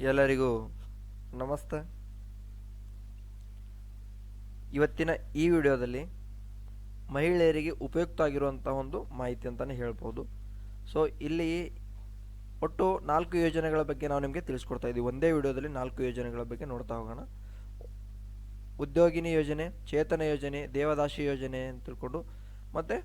ಎಲ್ಲರಿಗೂ ನಮಸ್ತೆ. ಇವತ್ತಿನ ಈ ವಿಡಿಯೋದಲ್ಲಿ ಮಹಿಳೆಯರಿಗೆ ಉಪಯುಕ್ತ ಆಗಿರುವಂಥ ಒಂದು ಮಾಹಿತಿ ಅಂತಲೇ ಹೇಳ್ಬೋದು. ಸೊ ಇಲ್ಲಿ ಒಟ್ಟು 4 ಯೋಜನೆಗಳ ಬಗ್ಗೆ ನಾವು ನಿಮಗೆ ತಿಳಿಸ್ಕೊಡ್ತಾ ಇದ್ದೀವಿ. ಒಂದೇ ವಿಡಿಯೋದಲ್ಲಿ 4 ಯೋಜನೆಗಳ ಬಗ್ಗೆ ನೋಡ್ತಾ ಹೋಗೋಣ. ಉದ್ಯೋಗಿನಿ ಯೋಜನೆ, ಚೇತನ ಯೋಜನೆ, ದೇವದಾಸಿ ಯೋಜನೆ ಅಂತ ತಿಳ್ಕೊಂಡು ಮತ್ತು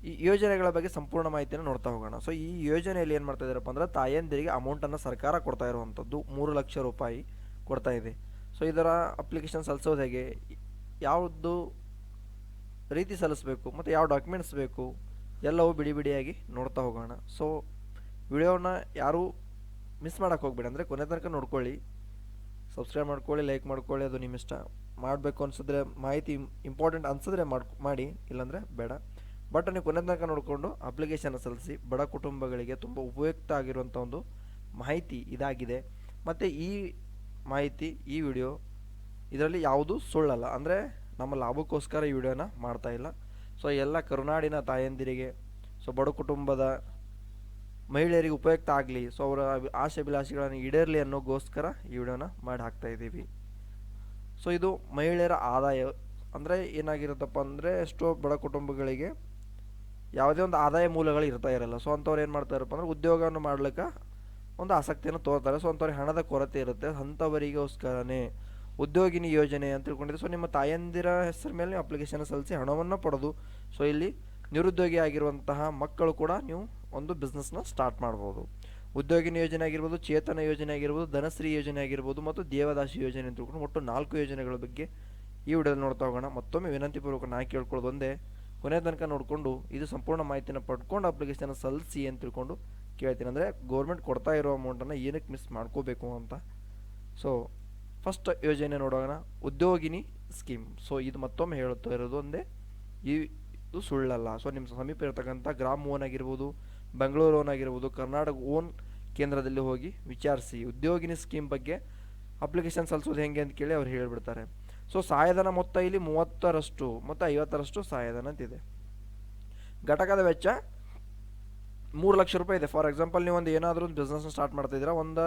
ಈ ಯೋಜನೆಗಳ ಬಗ್ಗೆ ಸಂಪೂರ್ಣ ಮಾಹಿತಿಯನ್ನು ನೋಡ್ತಾ ಹೋಗೋಣ. ಸೊ ಈ ಯೋಜನೆಯಲ್ಲಿ ಏನು ಮಾಡ್ತಾ ಇದ್ದಾರಪ್ಪ ಅಂದ್ರೆ ತಾಯಂದಿರಿಗೆ ಅಮೌಂಟನ್ನು ಸರ್ಕಾರ ಕೊಡ್ತಾ ಇರುವಂಥದ್ದು 3 ಲಕ್ಷ ರೂಪಾಯಿ ಕೊಡ್ತಾ ಇದೆ. ಸೊ ಇದರ ಅಪ್ಲಿಕೇಶನ್ ಸಲ್ಲಿಸೋದು ಹೇಗೆ, ಯಾವುದು ರೀತಿ ಸಲ್ಲಿಸಬೇಕು ಮತ್ತು ಯಾವ ಡಾಕ್ಯುಮೆಂಟ್ಸ್ ಬೇಕು ಎಲ್ಲವೂ ಬಿಡಿ ಬಿಡಿಯಾಗಿ ನೋಡ್ತಾ ಹೋಗೋಣ. ಸೊ ವಿಡಿಯೋನ ಯಾರೂ ಮಿಸ್ ಮಾಡೋಕ್ಕೆ ಹೋಗ್ಬೇಡಿ, ಅಂದರೆ ಕೊನೆ ತನಕ ನೋಡ್ಕೊಳ್ಳಿ. ಸಬ್ಸ್ಕ್ರೈಬ್ ಮಾಡ್ಕೊಳ್ಳಿ, ಲೈಕ್ ಮಾಡ್ಕೊಳ್ಳಿ, ಅದು ನಿಮ್ಮ ಇಷ್ಟ. ಮಾಡಬೇಕು ಅನಿಸಿದ್ರೆ, ಮಾಹಿತಿ ಇಂಪಾರ್ಟೆಂಟ್ ಅನಿಸಿದ್ರೆ ಮಾಡಿ, ಇಲ್ಲಾಂದರೆ ಬೇಡ. ಬಟ್ ನೀವು ಕೊನೆ ತನಕ ನೋಡಿಕೊಂಡು ಅಪ್ಲಿಕೇಶನ್ ಸಲ್ಲಿಸಿ. ಬಡ ಕುಟುಂಬಗಳಿಗೆ ತುಂಬ ಉಪಯುಕ್ತ ಆಗಿರುವಂಥ ಒಂದು ಮಾಹಿತಿ ಇದಾಗಿದೆ. ಮತ್ತು ಈ ಮಾಹಿತಿ, ಈ ವಿಡಿಯೋ ಇದರಲ್ಲಿ ಯಾವುದೂ ಸುಳ್ಳಲ್ಲ, ಅಂದರೆ ನಮ್ಮ ಲಾಭಕ್ಕೋಸ್ಕರ ಈ ವಿಡಿಯೋನ ಮಾಡ್ತಾ ಇಲ್ಲ. ಸೊ ಎಲ್ಲ ಕರುನಾಡಿನ ತಾಯಂದಿರಿಗೆ, ಸೊ ಬಡ ಕುಟುಂಬದ ಮಹಿಳೆಯರಿಗೆ ಉಪಯುಕ್ತ ಆಗಲಿ, ಸೊ ಅವರ ಆಸೆ ಅಭಿಲಾಷೆಗಳನ್ನು ಈಡೇರಲಿ ಅನ್ನೋಗೋಸ್ಕರ ಈ ವಿಡಿಯೋನ ಮಾಡಿ ಹಾಕ್ತಾ ಇದ್ದೀವಿ. ಸೊ ಇದು ಮಹಿಳೆಯರ ಆದಾಯ ಅಂದರೆ ಏನಾಗಿರುತ್ತಪ್ಪ ಅಂದರೆ, ಎಷ್ಟೋ ಬಡ ಕುಟುಂಬಗಳಿಗೆ ಯಾವುದೇ ಒಂದು ಆದಾಯ ಮೂಲಗಳು ಇರ್ತಾ ಇರಲ್ಲ. ಸೊ ಅಂಥವ್ರು ಏನು ಮಾಡ್ತಾರಪ್ಪ ಅಂದರೆ ಉದ್ಯೋಗವನ್ನು ಮಾಡ್ಲಿಕ್ಕೆ ಒಂದು ಆಸಕ್ತಿಯನ್ನು ತೋರ್ತಾರೆ. ಸೊ ಅಂಥವ್ರಿಗೆ ಹಣದ ಕೊರತೆ ಇರುತ್ತೆ. ಅಂಥವರಿಗೋಸ್ಕರನೇ ಉದ್ಯೋಗಿನಿ ಯೋಜನೆ ಅಂತ ತಿಳ್ಕೊಂಡಿದೆ. ಸೊ ನಿಮ್ಮ ತಾಯಂದಿರ ಹೆಸರ ಮೇಲೆ ನೀವು ಅಪ್ಲಿಕೇಶನ್ ಸಲ್ಲಿಸಿ ಹಣವನ್ನು ಪಡೆದು, ಸೊ ಇಲ್ಲಿ ನಿರುದ್ಯೋಗಿ ಆಗಿರುವಂತಹ ಮಕ್ಕಳು ಕೂಡ ನೀವು ಒಂದು ಬಿಸ್ನೆಸ್ನ ಸ್ಟಾರ್ಟ್ ಮಾಡ್ಬೋದು. ಉದ್ಯೋಗಿನಿ ಯೋಜನೆ ಆಗಿರ್ಬೋದು, ಚೇತನ ಯೋಜನೆ ಆಗಿರ್ಬೋದು, ಧನಶ್ರೀ ಯೋಜನೆ ಆಗಿರ್ಬೋದು ಮತ್ತು ದೇವದಾಸಿ ಯೋಜನೆ ಅಂತ ತಿಳ್ಕೊಂಡು ಒಟ್ಟು 4 ಯೋಜನೆಗಳ ಬಗ್ಗೆ ಈ ವಿಡಿಯೋದಲ್ಲಿ ನೋಡ್ತಾ ಹೋಗೋಣ. ಮತ್ತೊಮ್ಮೆ ವಿನಂತಿಪೂರ್ವಕ ನಾ ಕೇಳ್ಕೊಳ್ಳೋದು ಒಂದೇ, ಕೊನೆ ತನಕ ನೋಡಿಕೊಂಡು ಇದು ಸಂಪೂರ್ಣ ಮಾಹಿತಿನ ಪಡ್ಕೊಂಡು ಅಪ್ಲಿಕೇಶನ್ ಸಲ್ಲಿಸಿ ಅಂತ ತಿಳ್ಕೊಂಡು ಕೇಳ್ತೀನಿ. ಅಂದರೆ ಗೌರ್ಮೆಂಟ್ ಕೊಡ್ತಾ ಇರೋ ಅಮೌಂಟನ್ನು ಏನಕ್ಕೆ ಮಿಸ್ ಮಾಡ್ಕೋಬೇಕು ಅಂತ. ಸೊ ಫಸ್ಟ್ ಯೋಜನೆ ನೋಡೋಣ, ಉದ್ಯೋಗಿನಿ ಸ್ಕೀಮ್. ಸೊ ಇದು ಮತ್ತೊಮ್ಮೆ ಹೇಳುತ್ತಾ ಇರೋದು ಒಂದೇ, ಇದು ಸುಳ್ಳಲ್ಲ. ಸೊ ನಿಮ್ಮ ಸಮೀಪ ಇರತಕ್ಕಂಥ ಗ್ರಾಮ್ ಓನ್ ಆಗಿರ್ಬೋದು, ಬೆಂಗಳೂರು ಓನ್ ಆಗಿರ್ಬೋದು, ಕರ್ನಾಟಕ ಓನ್ ಕೇಂದ್ರದಲ್ಲಿ ಹೋಗಿ ವಿಚಾರಿಸಿ ಉದ್ಯೋಗಿನಿ ಸ್ಕೀಮ್ ಬಗ್ಗೆ ಅಪ್ಲಿಕೇಶನ್ ಸಲ್ಲಿಸೋದು ಹೆಂಗೆ ಅಂತ ಕೇಳಿ ಅವ್ರು ಹೇಳಿಬಿಡ್ತಾರೆ. ಸೊ ಸಹಾಯಧನ ಮೊತ್ತ ಇಲ್ಲಿ 30% ಮತ್ತು 50% ಸಹಾಯಧನ ಅಂತಿದೆ. ಘಟಕದ ವೆಚ್ಚ 3 ಲಕ್ಷ ರೂಪಾಯಿ ಇದೆ. ಫಾರ್ ಎಕ್ಸಾಂಪಲ್ ನೀವು ಒಂದು ಏನಾದರೂ ಒಂದು ಬಿಸ್ನೆಸ್ನ ಸ್ಟಾರ್ಟ್ ಮಾಡ್ತಾಯಿದ್ದೀರಾ, ಒಂದು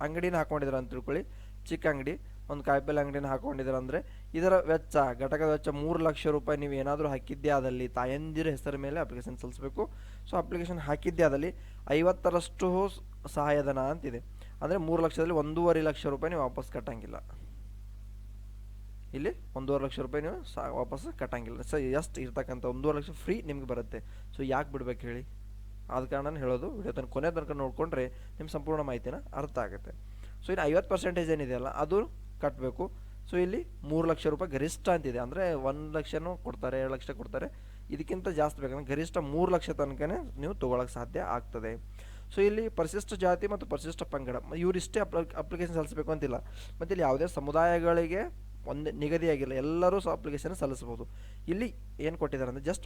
ಅಂಗಡಿನ ಹಾಕೊಂಡಿದ್ದೀರಾ ಅಂತ ತಿಳ್ಕೊಳ್ಳಿ, ಚಿಕ್ಕ ಅಂಗಡಿ, ಒಂದು ಕಾಯಿಪಲ್ಲೆ ಅಂಗಡಿನ ಹಾಕೊಂಡಿದ್ದೀರಾ ಅಂದರೆ ಇದರ ವೆಚ್ಚ, ಘಟಕದ ವೆಚ್ಚ 3 ಲಕ್ಷ ರೂಪಾಯಿ. ನೀವು ಏನಾದರೂ ಹಾಕಿದ್ದೇ ಆದಲ್ಲಿ ತಾಯಂದಿರ ಹೆಸರ ಮೇಲೆ ಅಪ್ಲಿಕೇಶನ್ ಸಲ್ಲಿಸಬೇಕು. ಸೊ ಅಪ್ಲಿಕೇಶನ್ ಹಾಕಿದ್ದೇ ಆದಲ್ಲಿ 50% ಸಹಾಯಧನ ಅಂತಿದೆ. ಅಂದರೆ 3 ಲಕ್ಷದಲ್ಲಿ 1.5 ಲಕ್ಷ ರೂಪಾಯಿ ನೀವು ವಾಪಸ್ ಕಟ್ಟಂಗಿಲ್ಲ. ಇಲ್ಲಿ 1.5 ಲಕ್ಷ ರೂಪಾಯಿ ನೀವು ವಾಪಸ್ ಕಟ್ಟಂಗಿಲ್ಲ. ಸೊ ಎಷ್ಟು ಇರ್ತಕ್ಕಂಥ 1.5 ಲಕ್ಷ ಫ್ರೀ ನಿಮ್ಗೆ ಬರುತ್ತೆ. ಸೊ ಯಾಕೆ ಬಿಡ್ಬೇಕು ಹೇಳಿ? ಆದ ಕಾರಣ ಹೇಳೋದು, ವಿಡಿಯೋ ತನಕ ಕೊನೆ ತನಕ ನೋಡಿಕೊಂಡ್ರೆ ನಿಮ್ಮ ಸಂಪೂರ್ಣ ಮಾಹಿತಿನ ಅರ್ಥ ಆಗುತ್ತೆ. ಸೊ ಇನ್ನು 50% ಏನಿದೆಯಲ್ಲ ಅದು ಕಟ್ಟಬೇಕು. ಸೊ ಇಲ್ಲಿ 3 ಲಕ್ಷ ರೂಪಾಯಿ ಗರಿಷ್ಠ ಅಂತಿದೆ. ಅಂದರೆ 1 ಲಕ್ಷನೂ ಕೊಡ್ತಾರೆ, 2 ಲಕ್ಷ ಕೊಡ್ತಾರೆ, ಇದಕ್ಕಿಂತ ಜಾಸ್ತಿ ಬೇಕಂದ್ರೆ ಗರಿಷ್ಠ 3 ಲಕ್ಷ ತನಕನೇ ನೀವು ತೊಗೊಳಕ್ಕೆ ಸಾಧ್ಯ ಆಗ್ತದೆ. ಸೊ ಇಲ್ಲಿ ಪರಿಶಿಷ್ಟ ಜಾತಿ ಮತ್ತು ಪರಿಶಿಷ್ಟ ಪಂಗಡ ಇವರಿಷ್ಟೇ ಅಪ್ಲಿಕೇಶನ್ ಸಲ್ಲಿಸಬೇಕು ಅಂತಿಲ್ಲ. ಮತ್ತು ಇಲ್ಲಿ ಯಾವುದೇ ಸಮುದಾಯಗಳಿಗೆ ಒಂದು ನಿಗದಿಯಾಗಿಲ್ಲ, ಎಲ್ಲರೂ ಸಹ ಅಪ್ಲಿಕೇಶನ್ ಸಲ್ಲಿಸ್ಬೋದು. ಇಲ್ಲಿ ಏನು ಕೊಟ್ಟಿದ್ದಾರೆ ಅಂದರೆ ಜಸ್ಟ್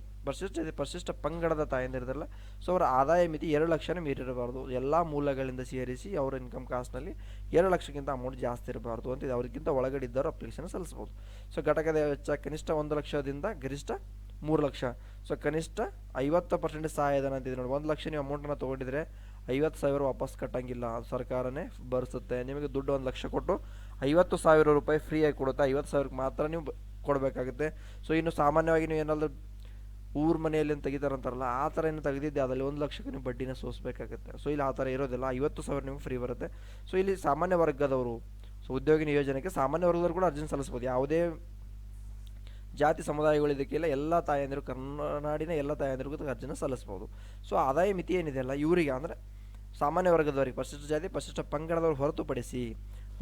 ಪರಿಶಿಷ್ಟ ಪಂಗಡದ ತಾಯಂದಿರದಲ್ಲ, ಸೊ ಅವರ ಆದಾಯ ಮಿತಿ 2 ಲಕ್ಷನೇ ಮೀರಿರಬಾರ್ದು. ಎಲ್ಲ ಮೂಲಗಳಿಂದ ಸೇರಿಸಿ ಅವರ ಇನ್ಕಮ್ ಕಾಸ್ಟ್ನಲ್ಲಿ 2 ಲಕ್ಷಕ್ಕಿಂತ ಅಮೌಂಟ್ ಜಾಸ್ತಿ ಇರಬಾರ್ದು ಅಂತಿದೆ. ಅವ್ರಿಗಿಂತ ಒಳಗಡೆ ಇದ್ದವರು ಅಪ್ಲಿಕೇಶನ್ ಸಲ್ಲಿಸ್ಬೋದು. ಸೊ ಘಟಕದ ವೆಚ್ಚ ಕನಿಷ್ಠ 1 ಲಕ್ಷದಿಂದ ಗರಿಷ್ಠ 3 ಲಕ್ಷ. ಸೊ ಕನಿಷ್ಠ 50% ಸಹಾಯಧನ ಅಂತಿದೆ ನೋಡಿ. 1 ಲಕ್ಷ ನೀವು ಅಮೌಂಟನ್ನು ತೊಗೊಂಡಿದ್ರೆ 50,000 ವಾಪಸ್ ಕಟ್ಟಂಗಿಲ್ಲ, ಸರ್ಕಾರನೇ ಭರಿಸುತ್ತೆ. ನಿಮಗೆ ದುಡ್ಡು 1 ಲಕ್ಷ ಕೊಟ್ಟು 50,000 ರೂಪಾಯಿ ಫ್ರೀಯಾಗಿ ಕೊಡುತ್ತೆ. 50,000ಕ್ಕೆ ಮಾತ್ರ ನೀವು ಕೊಡಬೇಕಾಗುತ್ತೆ. ಸೊ ಇನ್ನು ಸಾಮಾನ್ಯವಾಗಿ ನೀವು ಏನಾದರೂ ಊರ ಮನೆಯಲ್ಲಿ ತೆಗಿತಾರಂತಾರಲ್ಲ, ಆ ಥರ ಏನು ತೆಗೆದಿದ್ದೆ ಅದರಲ್ಲಿ 1 ಲಕ್ಷಕ್ಕೆ ನೀವು ಬಡ್ಡಿನ ಸೋಸಬೇಕಾಗುತ್ತೆ. ಸೊ ಇಲ್ಲಿ ಆ ಥರ ಇರೋದಿಲ್ಲ, 50,000 ನಿಮಗೆ ಫ್ರೀ ಬರುತ್ತೆ. ಸೊ ಇಲ್ಲಿ ಸಾಮಾನ್ಯ ವರ್ಗದವರು, ಸೊ ಉದ್ಯೋಗಿನಿ ಯೋಜನೆಗೆ ಸಾಮಾನ್ಯ ವರ್ಗದವರು ಕೂಡ ಅರ್ಜಿ ಸಲ್ಲಿಸ್ಬೋದು. ಯಾವುದೇ ಜಾತಿ ಸಮುದಾಯಗಳು ಇದಕ್ಕೆಲ್ಲ ಎಲ್ಲ ತಾಯಂದಿರು, ಕರ್ನಾಡಿನ ಎಲ್ಲ ತಾಯಂದಿರಿಗೂ ಅರ್ಜಿನ ಸಲ್ಲಿಸ್ಬೋದು. ಸೊ ಆದಾಯ ಮಿತಿ ಏನಿದೆಯಲ್ಲ ಇವರಿಗೆ, ಅಂದರೆ ಸಾಮಾನ್ಯ ವರ್ಗದವರಿಗೆ, ಪರಿಶಿಷ್ಟ ಜಾತಿ ಪರಿಶಿಷ್ಟ ಪಂಗಡದವರು ಹೊರತುಪಡಿಸಿ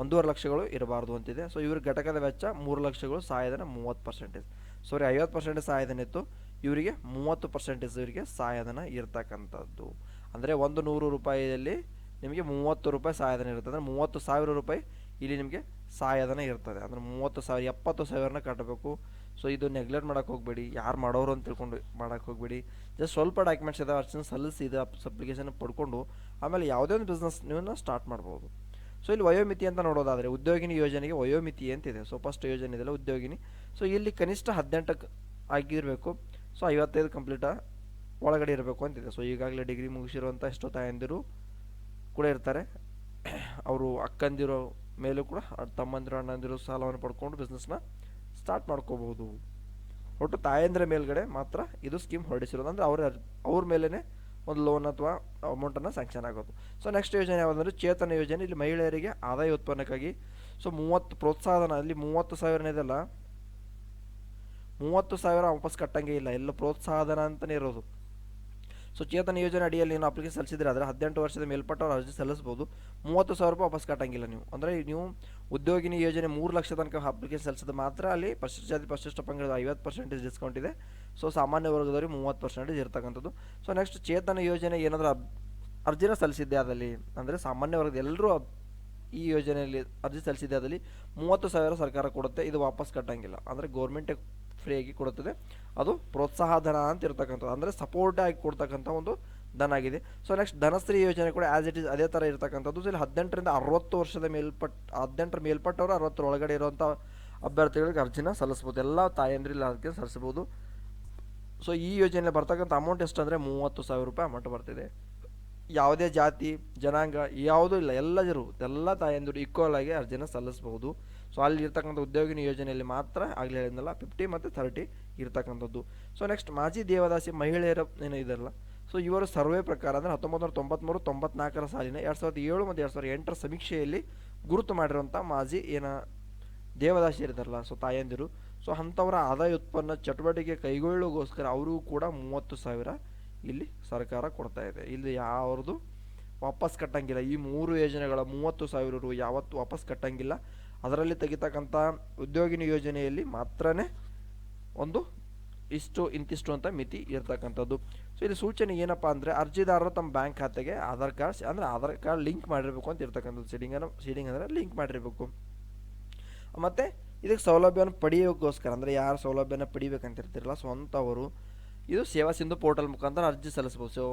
1.5 ಲಕ್ಷಗಳು ಇರಬಾರ್ದು ಅಂತಿದೆ. ಸೊ ಇವ್ರ ಘಟಕದ ವೆಚ್ಚ 3 ಲಕ್ಷಗಳು, ಸಹಾಯಧನ 30%. ಸಾರಿ 50% ಸಹಾಯಧನ ಇತ್ತು, ಇವರಿಗೆ 30% ಇವರಿಗೆ ಸಹಾಯಧನ ಇರ್ತಕ್ಕಂಥದ್ದು. ಅಂದರೆ 100 ರೂಪಾಯಿಯಲ್ಲಿ ನಿಮಗೆ 30 ರೂಪಾಯಿ ಸಹಾಯಧನ ಇರುತ್ತೆ. ಅಂದರೆ 30,000 ರೂಪಾಯಿ ಇಲ್ಲಿ ನಿಮಗೆ ಸಹಾಯಧನ ಇರ್ತದೆ. ಅಂದರೆ 30,000, 70,000ನ ಕಟ್ಟಬೇಕು. ಸೊ ಇದು ನೆಗ್ಲೆಕ್ಟ್ ಮಾಡೋಕ್ಕೆ ಹೋಗಬೇಡಿ, ಯಾರು ಮಾಡೋರು ಅಂತ ತಿಳ್ಕೊಂಡು ಮಾಡೋಕ್ಕೆ ಹೋಗಬೇಡಿ. ಜಸ್ಟ್ ಸ್ವಲ್ಪ ಡಾಕ್ಯುಮೆಂಟ್ಸ್ ಇದಾವೆ, ಅರ್ಜಿನ ಸಲ್ಲಿಸಿ ಇದು ಅಪ್ಲಿಕೇಶನ್ ಪಡ್ಕೊಂಡು ಆಮೇಲೆ ಯಾವುದೇ ಒಂದು ಬಿಸ್ನೆಸ್ ನೀವು ಸ್ಟಾರ್ಟ್ ಮಾಡ್ಬೋದು. ಸೊ ಇಲ್ಲಿ ವಯೋಮಿತಿ ಅಂತ ನೋಡೋದಾದರೆ ಉದ್ಯೋಗಿನಿ ಯೋಜನೆಗೆ ವಯೋಮಿತಿ ಅಂತಿದೆ. ಸೊ ಫಸ್ಟ್ ಯೋಜನೆ ಇದೆಲ್ಲ ಉದ್ಯೋಗಿನಿ. ಸೊ ಇಲ್ಲಿ ಕನಿಷ್ಠ 18 ಆಗಿರಬೇಕು. ಸೊ 55 ಕಂಪ್ಲೀಟ ಒಳಗಡೆ ಇರಬೇಕು ಅಂತಿದೆ. ಸೊ ಈಗಾಗಲೇ ಡಿಗ್ರಿ ಮುಗಿಸಿರುವಂಥ ಎಷ್ಟೋ ತಾಯಂದಿರು ಕೂಡ ಇರ್ತಾರೆ. ಅವರು ಅಕ್ಕಂದಿರೋ ಮೇಲೂ ಕೂಡ ತಮ್ಮಂದಿರು ಅಣ್ಣಂದಿರು ಸಾಲವನ್ನು ಪಡ್ಕೊಂಡು ಬಿಸ್ನೆಸ್ನ ಸ್ಟಾರ್ಟ್ ಮಾಡ್ಕೋಬಹುದು. ಒಟ್ಟು ತಾಯಂದಿರ ಮೇಲ್ಗಡೆ ಮಾತ್ರ ಇದು ಸ್ಕೀಮ್ ಹೊರಡಿಸಿರೋದು, ಅಂದರೆ ಅವ್ರ ಮೇಲೇ ಒಂದು ಲೋನ್ ಅಥವಾ ಅಮೌಂಟನ್ನು ಸ್ಯಾಂಕ್ಷನ್ ಆಗೋದು. ಸೊ ನೆಕ್ಸ್ಟ್ ಯೋಜನೆ ಯಾವುದಂದ್ರೆ ಚೇತನ ಯೋಜನೆ. ಇಲ್ಲಿ ಮಹಿಳೆಯರಿಗೆ ಆದಾಯ ಉತ್ಪನ್ನಕ್ಕಾಗಿ ಸೊ 30 ಪ್ರೋತ್ಸಾಹಧನ, ಇಲ್ಲಿ 30,000 ಇದೆಲ್ಲ 30,000 ವಾಪಸ್ ಕಟ್ಟಂಗೆ ಇಲ್ಲ, ಎಲ್ಲ ಪ್ರೋತ್ಸಾಹಧನ ಅಂತಲೇ ಇರೋದು. ಸೊ ಚೇತನ ಯೋಜನೆ ಅಡಿಯಲ್ಲಿ ನೀವು ಅಪ್ಲಿಕೇಶನ್ ಸಲ್ಲಿಸಿದ್ರೆ ಆದರೆ 18 ವರ್ಷದ ಮೇಲ್ಪಟ್ಟವರು ಅರ್ಜಿ ಸಲ್ಲಿಸ್ಬೋದು. 30,000 ರೂಪಾಯಿ ವಾಪಸ್ ಕಟ್ಟಂಗಿಲ್ಲ ನೀವು. ಅಂದರೆ ನೀವು ಉದ್ಯೋಗಿನಿ ಯೋಜನೆ 3 ಲಕ್ಷ ತನಕ ಅಪ್ಲಿಕೇಶನ್ ಸಲ್ಲಿಸಿದ ಮಾತ್ರ ಅಲ್ಲಿ ಪರಿಶಿಷ್ಟ ಜಾತಿ ಪರಿಶಿಷ್ಟ ಪಂಗಡ 50% ಡಿಸ್ಕೌಂಟ್ ಇದೆ. ಸೊ ಸಾಮಾನ್ಯ ವರ್ಗದವರಿಗೆ 30% ಇರ್ತಕ್ಕಂಥದ್ದು. ಸೊ ನೆಕ್ಸ್ಟ್ ಚೇತನ ಯೋಜನೆ ಏನಾದರೂ ಅರ್ಜಿನ ಸಲ್ಲಿಸಿದ್ದೆ ಆದಲ್ಲಿ, ಅಂದರೆ ಸಾಮಾನ್ಯ ವರ್ಗದ ಎಲ್ಲರೂ ಈ ಯೋಜನೆಯಲ್ಲಿ ಅರ್ಜಿ ಸಲ್ಲಿಸಿದ್ದೆ ಆದಲ್ಲಿ 30,000 ಸರ್ಕಾರ ಕೊಡುತ್ತೆ. ಇದು ವಾಪಸ್ ಕಟ್ಟಂಗಿಲ್ಲ, ಅಂದರೆ ಗೌರ್ಮೆಂಟೇ ಫ್ರೀಯಾಗಿ ಕೊಡುತ್ತದೆ. ಅದು ಪ್ರೋತ್ಸಾಹ ಧನ ಅಂತ ಇರ್ತಕ್ಕಂಥದ್ದು, ಅಂದರೆ ಸಪೋರ್ಟ್ ಆಗಿ ಕೊಡ್ತಕ್ಕಂಥ ಒಂದು ಧನ ಆಗಿದೆ. ಸೊ ನೆಕ್ಸ್ಟ್ ಧನಶ್ರೀ ಯೋಜನೆ ಕೂಡ ಆ್ಯಸ್ ಇಟ್ ಈಸ್ ಅದೇ ಥರ ಇರ್ತಕ್ಕಂಥದ್ದು. ಸೊ ಇಲ್ಲಿ 18ರಿಂದ 60 ವರ್ಷದ 18ರ ಮೇಲ್ಪಟ್ಟವರು 60 ಒಳಗಡೆ ಇರುವಂಥ ಅಭ್ಯರ್ಥಿಗಳಿಗೆ ಅರ್ಜಿನ ಸಲ್ಲಿಸ್ಬೋದು. ಎಲ್ಲ ತಾಯಂದ್ರಲ್ಲಿ ಅದಕ್ಕೆ ಸಲ್ಲಿಸ್ಬೋದು. ಸೊ ಈ ಯೋಜನೆಯಲ್ಲಿ ಬರ್ತಕ್ಕಂಥ ಅಮೌಂಟ್ ಎಷ್ಟು ಅಂದರೆ 30,000 ರೂಪಾಯಿ ಅಮೌಂಟ್ ಬರ್ತಿದೆ. ಯಾವುದೇ ಜಾತಿ ಜನಾಂಗ ಯಾವುದೂ ಇಲ್ಲ, ಎಲ್ಲ ತಾಯಂದಿರು ಈಕ್ವಲ್ ಆಗಿ ಅರ್ಜಿನ ಸಲ್ಲಿಸ್ಬೋದು. ಸೊ ಅಲ್ಲಿ ಇರ್ತಕ್ಕಂಥ ಉದ್ಯೋಗಿನಿ ಯೋಜನೆಯಲ್ಲಿ ಮಾತ್ರ ಆಗಲೇ ಹೇಳಿದ್ನಲ್ಲ 50 ಮತ್ತು 30 ಇರ್ತಕ್ಕಂಥದ್ದು. ಸೊ ನೆಕ್ಸ್ಟ್ ಮಾಜಿ ದೇವದಾಸಿ ಮಹಿಳೆಯರ ಏನೋ ಇದಲ್ಲ. ಸೊ ಇವರು ಸರ್ವೆ ಪ್ರಕಾರ ಅಂದರೆ 1993-94 ಸಾಲಿನ 2007 ಮತ್ತು 2008 ಸಮೀಕ್ಷೆಯಲ್ಲಿ ಗುರುತು ಮಾಡಿರುವಂಥ ಮಾಜಿ ದೇವದಾಸಿ ಇರ್ತಾರಲ್ಲ, ಸೊ ತಾಯಂದಿರು, ಸೊ ಅಂಥವರ ಆದಾಯ ಉತ್ಪನ್ನ ಚಟುವಟಿಕೆ ಕೈಗೊಳ್ಳೋಗೋಸ್ಕರ ಅವರಿಗೂ ಕೂಡ 30,000 ಇಲ್ಲಿ ಸರ್ಕಾರ ಕೊಡ್ತಾ ಇದೆ. ಇಲ್ಲಿ ಯಾವ್ದು ವಾಪಸ್ ಕಟ್ಟಂಗಿಲ್ಲ. ಈ 3 ಯೋಜನೆಗಳ 30,000 ರು ಯಾವತ್ತು ವಾಪಸ್ ಕಟ್ಟಂಗಿಲ್ಲ. ಅದರಲ್ಲಿ ತೆಗಿತಕ್ಕಂಥ ಉದ್ಯೋಗಿನಿ ಯೋಜನೆಯಲ್ಲಿ ಮಾತ್ರನೇ ಒಂದು ಇಂತಿಷ್ಟು ಅಂತ ಮಿತಿ ಇರ್ತಕ್ಕಂಥದ್ದು. ಸೊ ಇಲ್ಲಿ ಸೂಚನೆ ಏನಪ್ಪ ಅಂದರೆ ಅರ್ಜಿದಾರರು ತಮ್ಮ ಬ್ಯಾಂಕ್ ಖಾತೆಗೆ ಆಧಾರ್ ಕಾರ್ಡ್ ಲಿಂಕ್ ಮಾಡಿರಬೇಕು ಅಂತ ಇರ್ತಕ್ಕಂಥದ್ದು. ಸೀಡಿಂಗ್ ಅಂದರೆ ಲಿಂಕ್ ಮಾಡಿರಬೇಕು. ಮತ್ತು ಇದಕ್ಕೆ ಸೌಲಭ್ಯವನ್ನು ಪಡೆಯೋಕ್ಕೋಸ್ಕರ, ಅಂದರೆ ಯಾರು ಸೌಲಭ್ಯನ ಪಡಿಬೇಕಂತ ಇರ್ತಿರಲ್ಲ, ಸೊ ಅಂಥವರು ಇದು ಸೇವಾ ಸಿಂಧು ಪೋರ್ಟಲ್ ಮುಖಾಂತರ ಅರ್ಜಿ ಸಲ್ಲಿಸ್ಬೋದು. ಸೊ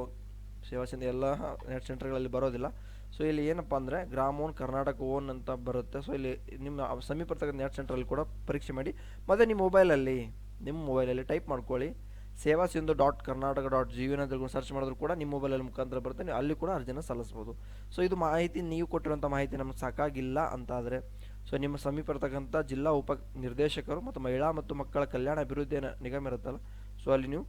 ಸೇವಾ ಸಿಂಧು ಎಲ್ಲ ನೆಟ್ ಸೆಂಟರ್ಗಳಲ್ಲಿ ಬರೋದಿಲ್ಲ. ಸೊ ಇಲ್ಲಿ ಏನಪ್ಪ ಅಂದರೆ ಗ್ರಾಮ ಓನ್ ಕರ್ನಾಟಕ ಓನ್ ಅಂತ ಬರುತ್ತೆ. ಸೊ ಇಲ್ಲಿ ನಿಮ್ಮ ಸಮೀಪ ಇರ್ತಕ್ಕಂಥ ನೆಟ್ ಸೆಂಟ್ರಲ್ಲಿ ಕೂಡ ಪರೀಕ್ಷೆ ಮಾಡಿ, ಮತ್ತು ನಿಮ್ಮ ಮೊಬೈಲಲ್ಲಿ ಟೈಪ್ ಮಾಡ್ಕೊಳ್ಳಿ ಸೇವಾ ಸಿಂಧು .karnataka.gov ಅಂತ ಸರ್ಚ್ ಮಾಡಿದ್ರು ಕೂಡ ನಿಮ್ಮ ಮೊಬೈಲಲ್ಲಿ ಮುಖಾಂತರ ಬರುತ್ತೆ. ನೀವು ಅಲ್ಲಿ ಕೂಡ ಅರ್ಜಿನ ಸಲ್ಲಿಸ್ಬೋದು. ಸೊ ಇದು ಮಾಹಿತಿ ನೀವು ಕೊಟ್ಟಿರುವಂಥ ಮಾಹಿತಿ ನಮಗೆ ಸಾಕಾಗಿಲ್ಲ ಅಂತಾದರೆ ಸೊ ನಿಮ್ಮ ಸಮೀಪ ಇರ್ತಕ್ಕಂಥ ಜಿಲ್ಲಾ ಉಪ ನಿರ್ದೇಶಕರು ಮತ್ತು ಮಹಿಳಾ ಮತ್ತು ಮಕ್ಕಳ ಕಲ್ಯಾಣ ಅಭಿವೃದ್ಧಿ ನಿಗಮ ಇರುತ್ತಲ್ಲ, ಸೊ ಅಲ್ಲಿ ನೀವು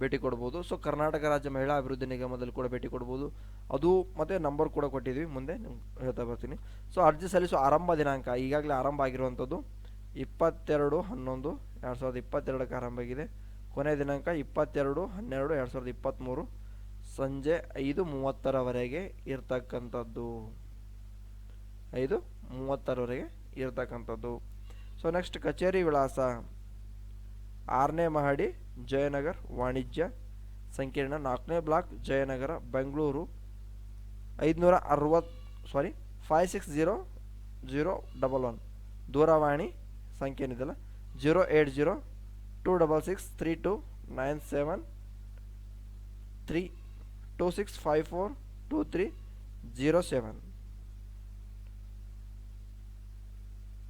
ಭೇಟಿ ಕೊಡ್ಬೋದು. ಸೊ ಕರ್ನಾಟಕ ರಾಜ್ಯ ಮಹಿಳಾ ಅಭಿವೃದ್ಧಿ ನಿಗಮದಲ್ಲಿ ಕೂಡ ಭೇಟಿ ಕೊಡ್ಬೋದು. ಅದು ಮತ್ತು ನಂಬರ್ ಕೂಡ ಕೊಟ್ಟಿದ್ವಿ, ಮುಂದೆ ಹೇಳ್ತಾ ಬರ್ತೀನಿ. ಸೊ ಅರ್ಜಿ ಸಲ್ಲಿಸುವ ಆರಂಭ ದಿನಾಂಕ ಈಗಾಗಲೇ ಆರಂಭ ಆಗಿರುವಂಥದ್ದು 22/11/2022 ಆರಂಭ ಆಗಿದೆ. ಕೊನೆಯ ದಿನಾಂಕ 22/12/2023 ಸಂಜೆ 5:30 ಇರ್ತಕ್ಕಂಥದ್ದು. 5:30 ಇರ್ತಕ್ಕಂಥದ್ದು. ಸೊ ನೆಕ್ಸ್ಟ್ ಕಚೇರಿ ವಿಳಾಸ 6ನೇ ಮಹಡಿ ಜಯನಗರ್ ವಾಣಿಜ್ಯ ಸಂಕೀರ್ಣ 4ನೇ ಬ್ಲಾಕ್ ಜಯನಗರ ಬೆಂಗಳೂರು 560011. ದೂರವಾಣಿ ಸಂಖ್ಯೆ ಏನಿದೆಯಲ್ಲ 080263297 26542307.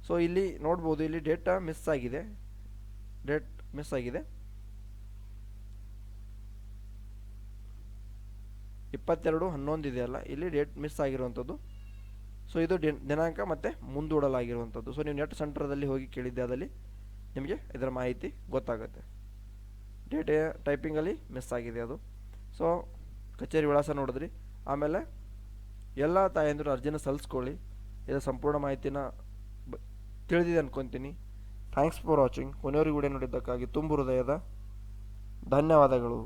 ಸೊ ಇಲ್ಲಿ ನೋಡ್ಬೋದು, ಇಲ್ಲಿ ಡೇಟ್ ಮಿಸ್ ಆಗಿದೆ. 22/11 ಇದೆಯಲ್ಲ, ಇಲ್ಲಿ ಡೇಟ್ ಮಿಸ್ ಆಗಿರುವಂಥದ್ದು. ಸೊ ಇದು ದಿನಾಂಕ ಮತ್ತು ಮುಂದೂಡಲಾಗಿರುವಂಥದ್ದು. ಸೊ ನೀವು ನೆಟ್ ಸೆಂಟರ್ದಲ್ಲಿ ಹೋಗಿ ಕೇಳಿದ್ದೆ ಅದಲ್ಲಿ ನಿಮಗೆ ಇದರ ಮಾಹಿತಿ ಗೊತ್ತಾಗುತ್ತೆ. ಡೇಟ್ ಟೈಪಿಂಗಲ್ಲಿ ಮಿಸ್ ಆಗಿದೆ ಅದು. ಸೊ ಕಚೇರಿ ವಿಳಾಸ ನೋಡಿದ್ರಿ. ಆಮೇಲೆ ಎಲ್ಲ ತಾಯಂದಿರು ಅರ್ಜಿನ ಸಲ್ಲಿಸ್ಕೊಳ್ಳಿ. ಇದರ ಸಂಪೂರ್ಣ ಮಾಹಿತಿನ ತಿಳಿದಿದೆ ಅನ್ಕೊತೀನಿ. Thanks for watching. ಕೊನೆಯವರೆಗೂ ವಿಡಿಯೋ ನೋಡಿದ್ದಕ್ಕಾಗಿ ತುಂಬ ಹೃದಯದ ಧನ್ಯವಾದಗಳು.